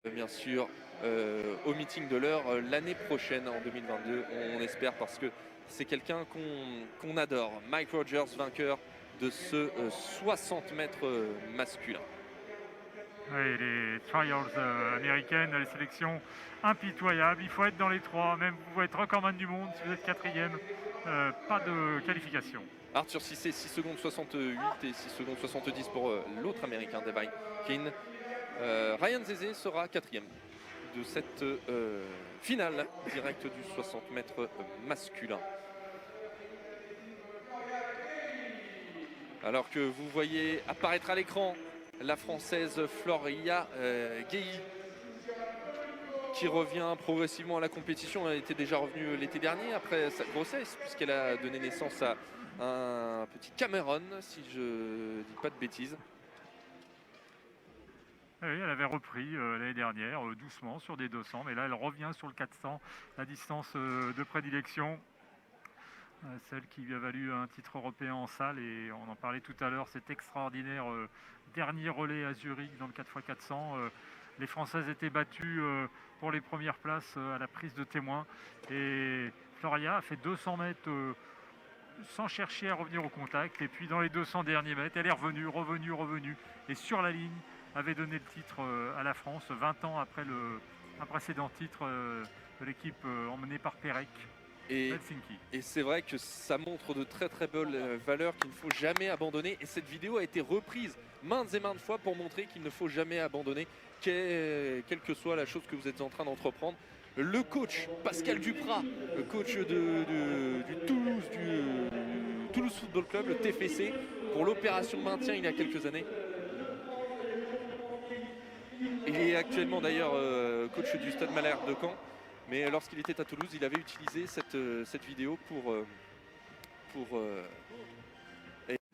Bien sûr, au meeting de l'heure l'année prochaine, en 2022, on espère, parce que c'est quelqu'un qu'on adore. Mike Rogers, vainqueur de ce 60 mètres masculin. Oui, les trials américaines, les sélections impitoyables. Il faut être dans les trois, même vous pouvez être recordman du monde si vous êtes quatrième. Pas de qualification. Arthur Cissé, 6 secondes 68 et 6 secondes 70 pour l'autre américain, Devine Keane. Ryan Zézé sera quatrième de cette finale directe du 60 mètres masculin. Alors que vous voyez apparaître à l'écran la Française Floria Guéhi, qui revient progressivement à la compétition. Elle était déjà revenue l'été dernier après sa grossesse, puisqu'elle a donné naissance à un petit Cameron, si je ne dis pas de bêtises. Oui, elle avait repris l'année dernière, doucement, sur des 200, mais là, elle revient sur le 400, la distance de prédilection. Celle qui lui a valu un titre européen en salle, et on en parlait tout à l'heure, cet extraordinaire dernier relais à Zurich dans le 4x400. Les Françaises étaient battues pour les premières places à la prise de témoin, et Floria a fait 200 mètres sans chercher à revenir au contact, et puis dans les 200 derniers mètres, elle est revenue, et sur la ligne, avait donné le titre à la France, 20 ans après un précédent titre de l'équipe emmenée par Perec. Et c'est vrai que ça montre de très très belles valeurs qu'il ne faut jamais abandonner. Et cette vidéo a été reprise maintes et maintes fois pour montrer qu'il ne faut jamais abandonner, quelle que soit la chose que vous êtes en train d'entreprendre. Le coach Pascal Duprat, le coach du Toulouse Football Club, le TFC, pour l'opération maintien il y a quelques années. Il est actuellement d'ailleurs coach du Stade Malherbe de Caen. Mais lorsqu'il était à Toulouse, il avait utilisé cette vidéo pour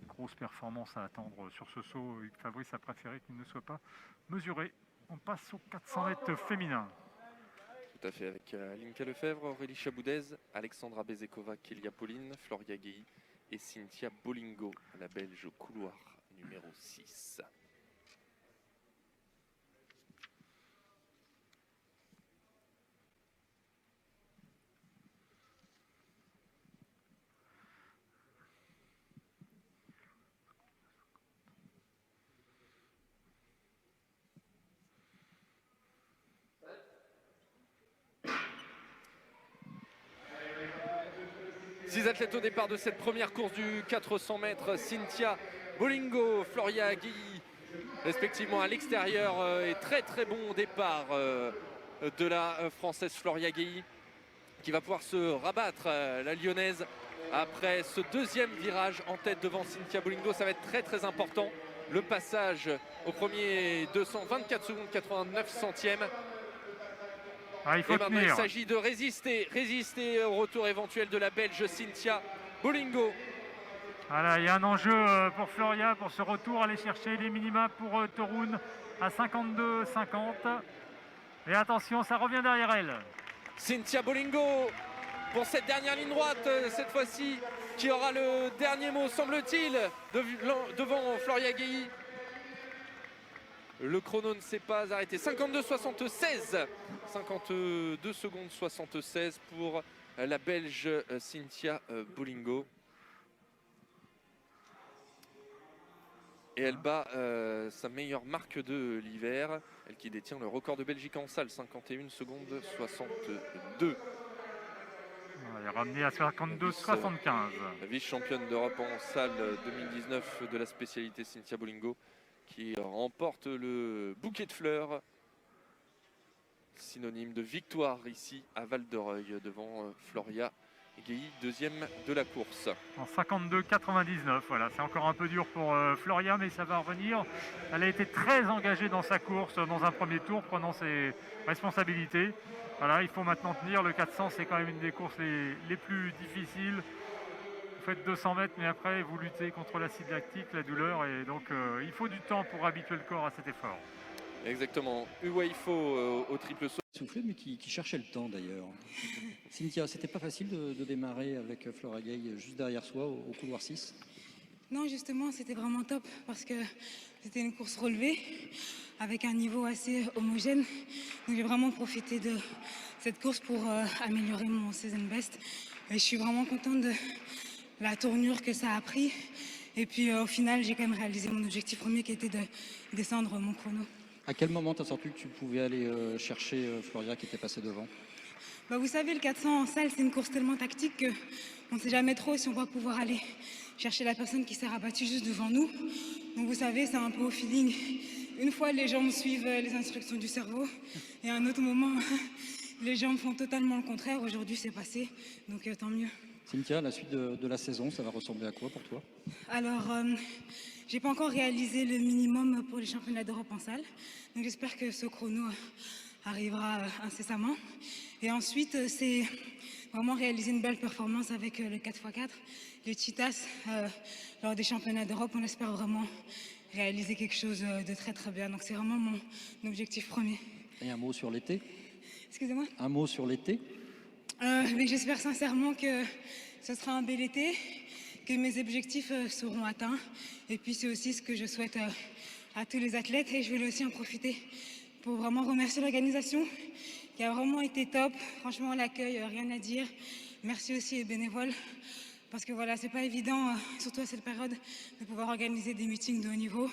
grosse performance à attendre sur ce saut. Fabrice a préféré qu'il ne soit pas mesuré. On passe au 400 mètres féminin. Tout à fait, avec Alinka Lefebvre, Aurélie Chaboudez, Alexandra Bezekova, Kélia Pauline, Floria Guéhi et Cynthia Bolingo, la Belge au couloir numéro 6. Six athlètes au départ de cette première course du 400 mètres. Cynthia Bolingo, Floria Guéhi, respectivement à l'extérieur, et très très bon départ de la Française Floria Guéhi, qui va pouvoir se rabattre, la Lyonnaise, après ce deuxième virage en tête devant Cynthia Bolingo. Ça va être très très important. Le passage au premier 200, 24 secondes 89 centièmes. Ah, il faut maintenant, tenir. il s'agit de résister au retour éventuel de la Belge Cynthia Bolingo. Voilà, il y a un enjeu pour Floria pour ce retour, aller chercher les minima pour Torun à 52,50. Et attention, ça revient derrière elle. Cynthia Bolingo pour cette dernière ligne droite, cette fois-ci, qui aura le dernier mot, semble-t-il, devant Floria Guéhi. Le chrono ne s'est pas arrêté. 52,76. 52 secondes 76 pour la Belge Cynthia Bolingo. Et elle bat sa meilleure marque de l'hiver, elle qui détient le record de Belgique en salle, 51 secondes 62. Elle est ramenée à 52,75. La vice-championne d'Europe en salle 2019 de la spécialité Cynthia Bolingo, qui remporte le bouquet de fleurs, synonyme de victoire ici à Val-de-Reuil devant Floria Guéhi, deuxième de la course. En 52,99, voilà, c'est encore un peu dur pour Floria, mais ça va revenir. Elle a été très engagée dans sa course dans un premier tour, prenant ses responsabilités. Voilà, il faut maintenant tenir. Le 400, c'est quand même une des courses les plus difficiles. Vous faites 200 mètres, mais après, vous luttez contre l'acide lactique, la douleur, et donc il faut du temps pour habituer le corps à cet effort. Exactement. Uweifo au triple saut. Soufflé, mais qui cherchait le temps d'ailleurs. Cynthia, c'était pas facile de démarrer avec Floria Guéhi juste derrière soi au couloir 6. Non, justement, c'était vraiment top parce que c'était une course relevée avec un niveau assez homogène. Donc j'ai vraiment profité de cette course pour améliorer mon season best. Et je suis vraiment contente de la tournure que ça a pris. Et puis au final, j'ai quand même réalisé mon objectif premier qui était de descendre mon chrono. À quel moment tu as senti que tu pouvais aller chercher Floria qui était passé devant? Bah, vous savez, le 400 en salle, c'est une course tellement tactique qu'on ne sait jamais trop si on va pouvoir aller chercher la personne qui s'est rabattue juste devant nous. Donc vous savez, c'est un peu au feeling. Une fois, les jambes suivent les instructions du cerveau. Et à un autre moment, les jambes font totalement le contraire. Aujourd'hui, c'est passé. Donc tant mieux. Cynthia, la suite de la saison, ça va ressembler à quoi pour toi? Alors, j'ai pas encore réalisé le minimum pour les championnats d'Europe en salle. Donc j'espère que ce chrono arrivera incessamment. Et ensuite, c'est vraiment réaliser une belle performance avec le 4x4, les Cheetahs. Lors des championnats d'Europe, on espère vraiment réaliser quelque chose de très très bien. Donc c'est vraiment mon objectif premier. Et un mot sur l'été? Excusez-moi? Un mot sur l'été? Mais j'espère sincèrement que ce sera un bel été, que mes objectifs seront atteints. Et puis c'est aussi ce que je souhaite à tous les athlètes. Et je voulais aussi en profiter pour vraiment remercier l'organisation qui a vraiment été top. Franchement, l'accueil, rien à dire. Merci aussi aux bénévoles. Parce que voilà, c'est pas évident, surtout à cette période, de pouvoir organiser des meetings de haut niveau.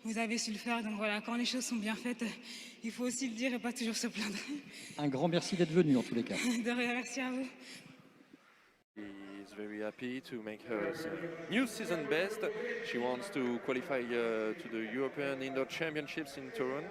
Vous avez su le faire, donc voilà, quand les choses sont bien faites, il faut aussi le dire et pas toujours se plaindre. Un grand merci d'être venu en tous les cas. De rien, merci à vous. She is very happy to make her new season best. She wants to qualify to the European Indoor Championships in Turin.